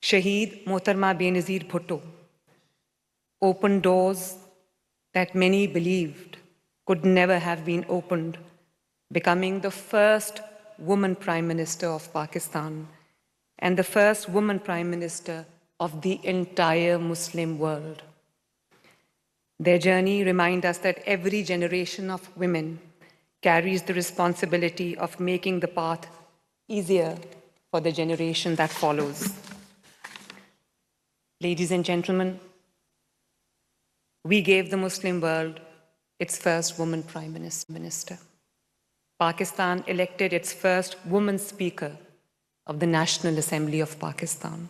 Shaheed Mohtarma Benazir Bhutto opened doors that many believed could never have been opened, becoming the first woman Prime Minister of Pakistan and the first woman Prime Minister of the entire Muslim world. Their journey reminds us that every generation of women carries the responsibility of making the path easier for the generation that follows. Ladies and gentlemen, we gave the Muslim world its first woman Prime Minister. Pakistan elected its first woman Speaker of the National Assembly of Pakistan.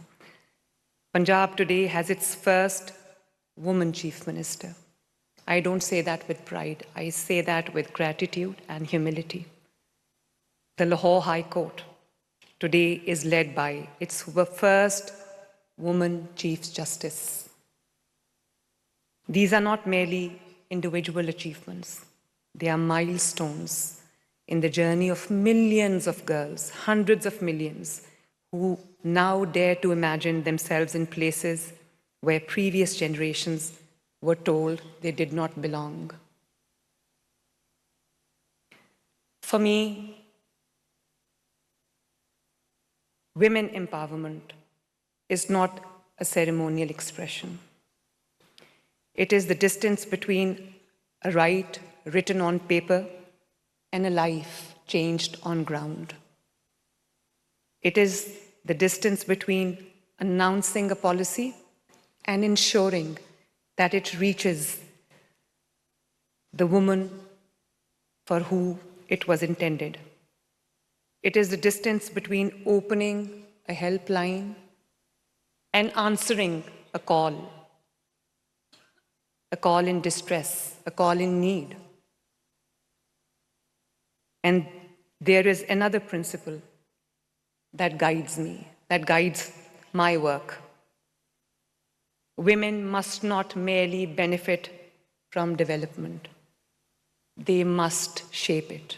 Punjab today has its first woman Chief Minister. I don't say that with pride, I say that with gratitude and humility. The Lahore High Court today is led by its first woman Chief Justice. These are not merely individual achievements, they are milestones in the journey of millions of girls, hundreds of millions, who now dare to imagine themselves in places where previous generations were told they did not belong. For me, women empowerment is not a ceremonial expression. It is the distance between a right written on paper and a life changed on ground. It is the distance between announcing a policy and ensuring that it reaches the woman for who it was intended. It is the distance between opening a helpline and answering a call in distress, a call in need. And there is another principle that guides me, that guides my work. Women must not merely benefit from development. They must shape it.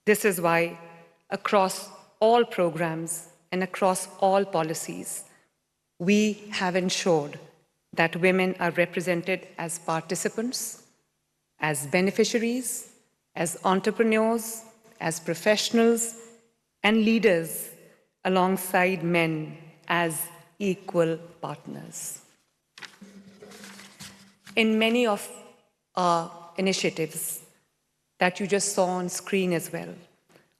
This is why across all programs and across all policies, we have ensured that women are represented as participants, as beneficiaries, as entrepreneurs, as professionals, and leaders alongside men as equal partners. In many of our initiatives that you just saw on screen as well,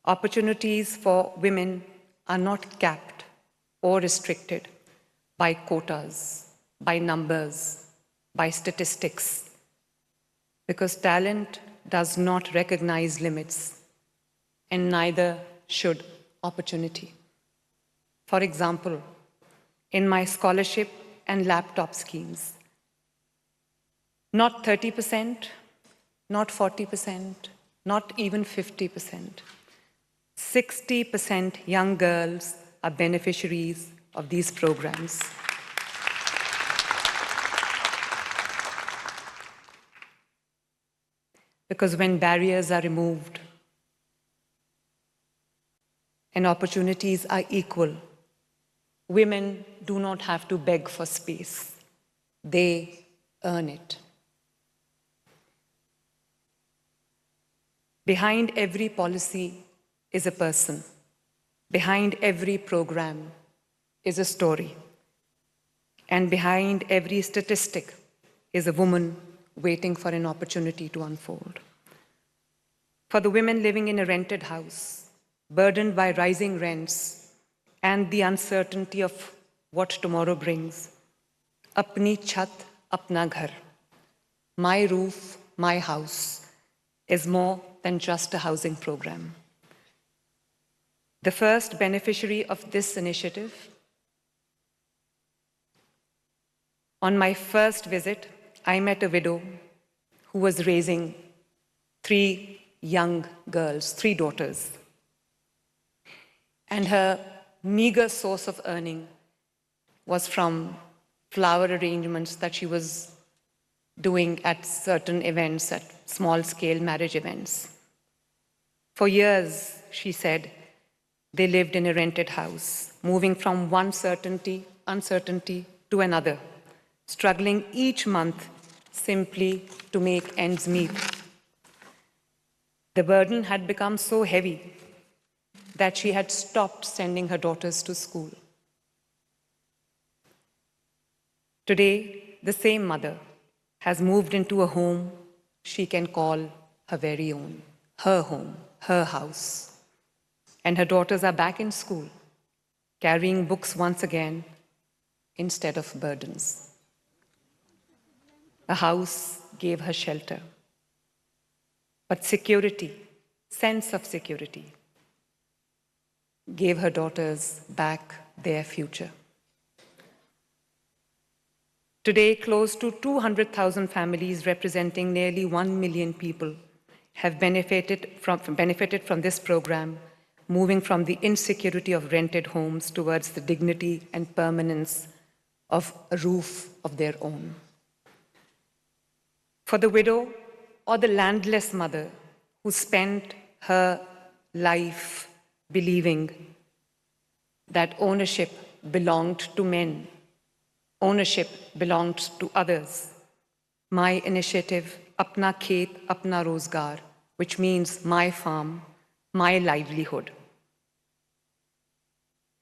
opportunities for women are not capped or restricted by quotas, by numbers, by statistics, because talent does not recognize limits, and neither should opportunity. For example, in my scholarship and laptop schemes, not 30%, not 40%, not even 50%. 60% young girls are beneficiaries of these programs. Because when barriers are removed and opportunities are equal, women do not have to beg for space. They earn it. Behind every policy is a person. Behind every program is a story. And behind every statistic is a woman waiting for an opportunity to unfold. For the women living in a rented house, burdened by rising rents and the uncertainty of what tomorrow brings, apni chhat, apna ghar, my roof, my house, is more than just a housing program. The first beneficiary of this initiative, on my first visit, I met a widow who was raising 3 young girls, 3 daughters. And her meager source of earning was from flower arrangements that she was doing at certain events, at small-scale marriage events. For years, she said, they lived in a rented house. moving from one uncertainty to another, struggling each month simply to make ends meet. The burden had become so heavy that she had stopped sending her daughters to school. Today, the same mother has moved into a home she can call her very own, her home, her house. And her daughters are back in school, carrying books once again instead of burdens. A house gave her shelter, but security, sense of security, gave her daughters back their future. Today, close to 200,000 families representing nearly 1 million people have benefited from this program, moving from the insecurity of rented homes towards the dignity and permanence of a roof of their own. For the widow or the landless mother who spent her life believing that ownership belonged to men, ownership belonged to others, my initiative, Apna Khet, Apna Rozgar, which means my farm, my livelihood,